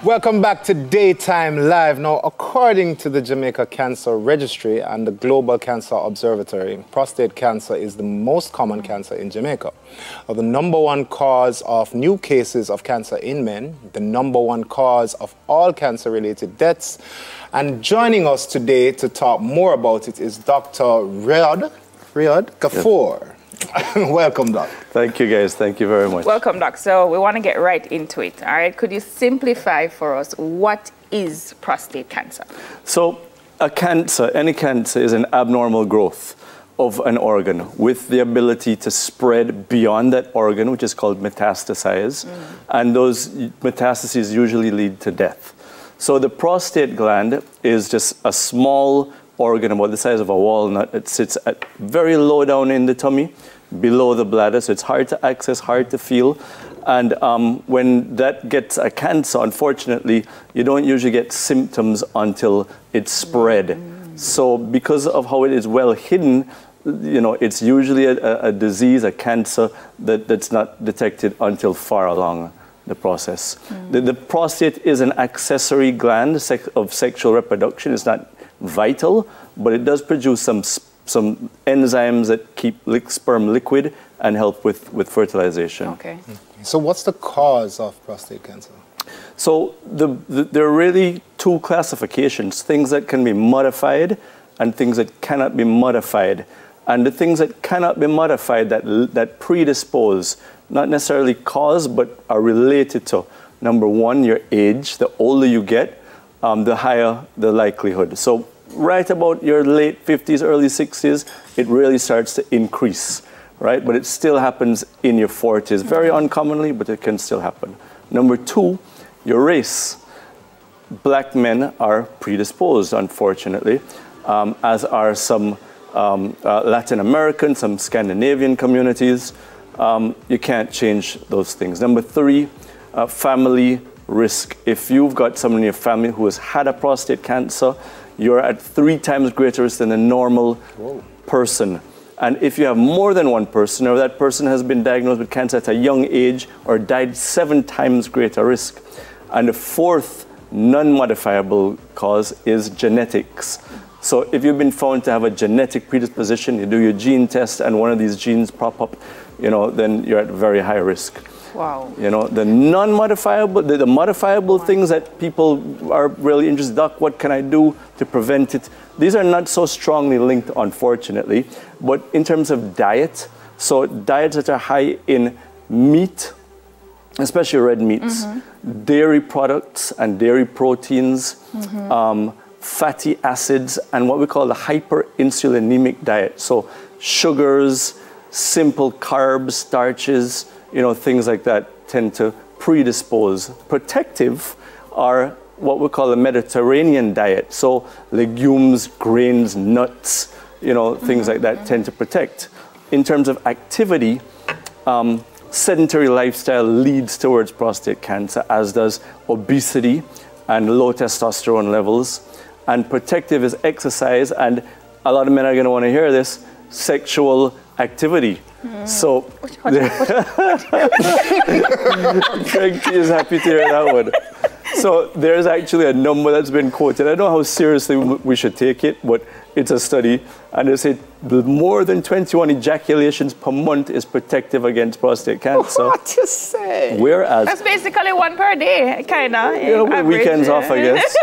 Welcome back to Daytime Live. Now, according to the Jamaica Cancer Registry and the Global Cancer Observatory, prostate cancer is the most common cancer in Jamaica. The #1 cause of new cases of cancer in men, the #1 cause of all cancer-related deaths. And joining us today to talk more about it is Dr. Reaud Gafoor. Yes. Welcome, Doc. Thank you, guys. Thank you very much. Welcome, Doc. So we want to get right into it. All right. Could you simplify for us what is prostate cancer? So any cancer is an abnormal growth of an organ with the ability to spread beyond that organ, which is called metastasize. And those metastases usually lead to death. So the prostate gland is just a small organ about the size of a walnut. It sits at very low down in the tummy, below the bladder, so it's hard to access, hard to feel. And when that gets a cancer, unfortunately, you don't usually get symptoms until it's spread. So because of how it is well hidden, you know, it's usually a disease, a cancer that's not detected until far along the process. The prostate is an accessory gland of sexual reproduction. It's not vital, but it does produce some enzymes that keep sperm liquid and help with fertilization. Okay. So what's the cause of prostate cancer? So there are really two classifications, things that can be modified and things that cannot be modified. And the things that cannot be modified that predispose, not necessarily cause, but are related to, #1, your age. The older you get, the higher the likelihood. So right about your late 50s, early 60s, it really starts to increase, right? But it still happens in your 40s, very uncommonly, but it can still happen. #2, your race. Black men are predisposed, unfortunately, as are some Latin American, some Scandinavian communities. You can't change those things. #3, family risk. If you've got someone in your family who has had a prostate cancer, you're at 3 times greater risk than a normal person. And if you have more than one person, or that person has been diagnosed with cancer at a young age or died, 7 times greater risk. And the 4th non-modifiable cause is genetics. So if you've been found to have a genetic predisposition, you do your gene test and one of these genes pop up, you know, then you're at very high risk. Wow. You know, the non-modifiable, the modifiable things that people are really interested in, Doc, what can I do to prevent it? These are not so strongly linked, unfortunately. But in terms of diet, so diets that are high in meat, especially red meats, dairy products and dairy proteins, fatty acids, and what we call the hyperinsulinemic diet. So sugars, simple carbs, starches, you know, things like that tend to predispose. Protective are what we call a Mediterranean diet. So legumes, grains, nuts, you know, things like that tend to protect. In terms of activity, sedentary lifestyle leads towards prostate cancer, as does obesity and low testosterone levels. And protective is exercise, and a lot of men are going to want to hear this, sexual activity. So, Craig is happy to hear that one. So there's actually a number that's been quoted. I don't know how seriously we should take it, but it's a study. And they say more than 21 ejaculations per month is protective against prostate cancer. What you say? Whereas... That's basically 1 per day, kind of. Yeah, weekends off, I guess.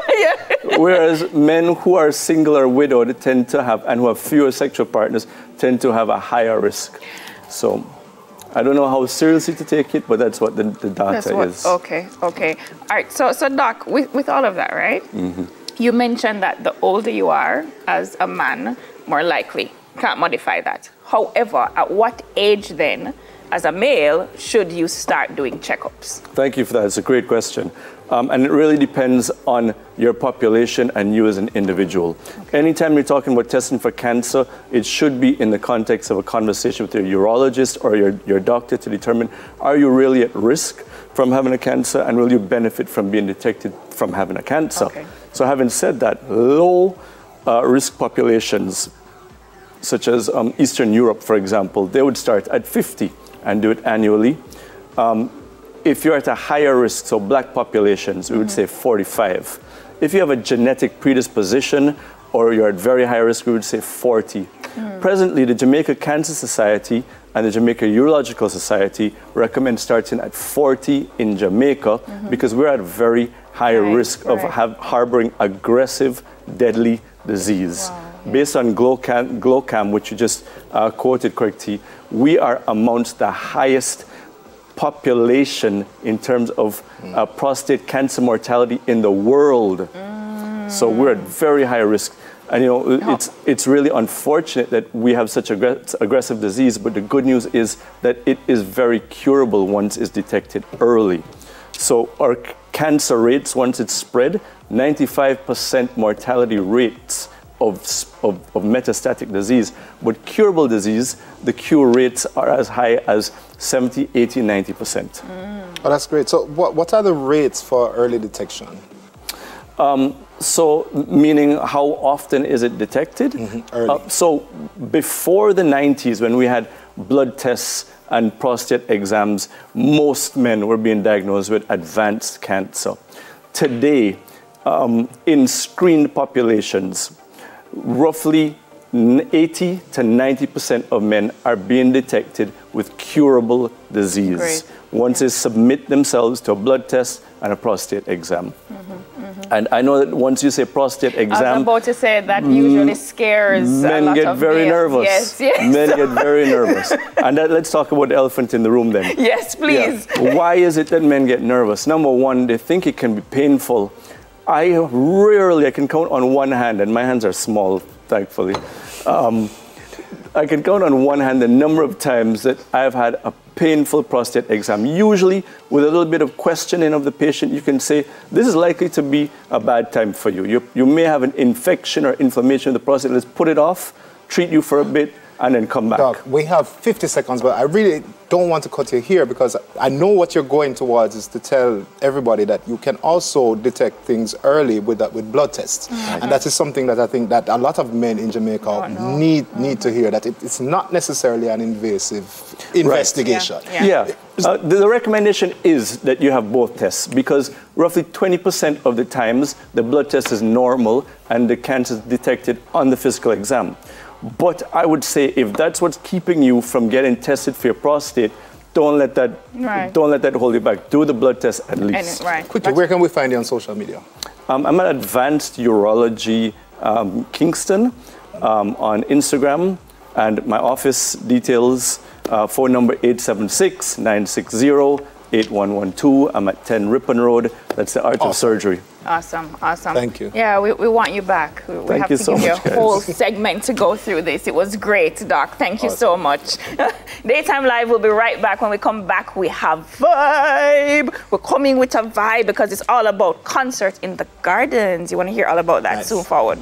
Whereas men who are single or widowed tend to have, and who have fewer sexual partners, tend to have a higher risk. So I don't know how seriously to take it, but that's what the data is. Okay. All right. So Doc, with all of that, right? You mentioned that the older you are as a man, more likely. Can't modify that. However, at what age then, as a male, should you start doing checkups? Thank you for that. It's a great question. And it really depends on your population and you as an individual. Okay. Anytime you're talking about testing for cancer, it should be in the context of a conversation with your urologist or your doctor to determine, are you really at risk from having a cancer, and will you benefit from being detected from having a cancer? Okay. So having said that, low risk populations, such as Eastern Europe, for example, they would start at 50 and do it annually. if you're at a higher risk, so black populations, we would say 45. If you have a genetic predisposition or you're at very high risk, we would say 40. Presently, the Jamaica Cancer Society and the Jamaica Urological Society recommend starting at 40 in Jamaica because we're at a very high risk of harboring aggressive, deadly disease. Wow. Based on GLOCAM, which you just quoted correctly, we are amongst the highest population in terms of prostate cancer mortality in the world. So we're at very high risk. And you know, it's really unfortunate that we have such aggressive disease, but the good news is that it is very curable once it's detected early. So our cancer rates, once it's spread, 95% mortality rates of metastatic disease. But curable disease, the cure rates are as high as 70, 80, 90%. Oh, that's great. So what are the rates for early detection? So meaning how often is it detected? Early. So before the 90s, when we had blood tests and prostate exams, most men were being diagnosed with advanced cancer. Today, in screened populations, roughly 80 to 90% of men are being detected with curable disease. Great. Once they submit themselves to a blood test and a prostate exam. And I know that once you say prostate exam, I was about to say that usually scares men a lot get of very males. nervous. Yes, yes. Men get very nervous. And let's talk about the elephant in the room then. Yes, please. Yeah. Why is it that men get nervous? Number one, they think it can be painful. I can count on one hand, and my hands are small, thankfully. I can count on one hand the number of times that I've had a painful prostate exam. Usually, with a little bit of questioning of the patient, you can say, this is likely to be a bad time for you. You may have an infection or inflammation of the prostate. Let's put it off, treat you for a bit, and then come back. Doc, we have 50 seconds, but I really don't want to cut you here because I know what you're going towards is to tell everybody that you can also detect things early with blood tests. And that is something that I think that a lot of men in Jamaica need to hear, that it's not necessarily an invasive investigation. The recommendation is that you have both tests because roughly 20% of the times the blood test is normal and the cancer is detected on the physical exam. But I would say if that's what's keeping you from getting tested for your prostate, don't let that hold you back. Do the blood test at least. Quickly, where can we find you on social media? I'm at Advanced Urology Kingston on Instagram, and my office details, phone number 876-960-8112. I'm at 10 Ripon Road. That's the Art of Surgery. Awesome, awesome. Thank you. Yeah, we want you back. We have to give you a whole segment to go through this. It was great, Doc. Thank you so much. Daytime Live will be right back. When we come back, we have Vibe. We're coming with a vibe because it's all about concert in the gardens. You want to hear all about that soon forward.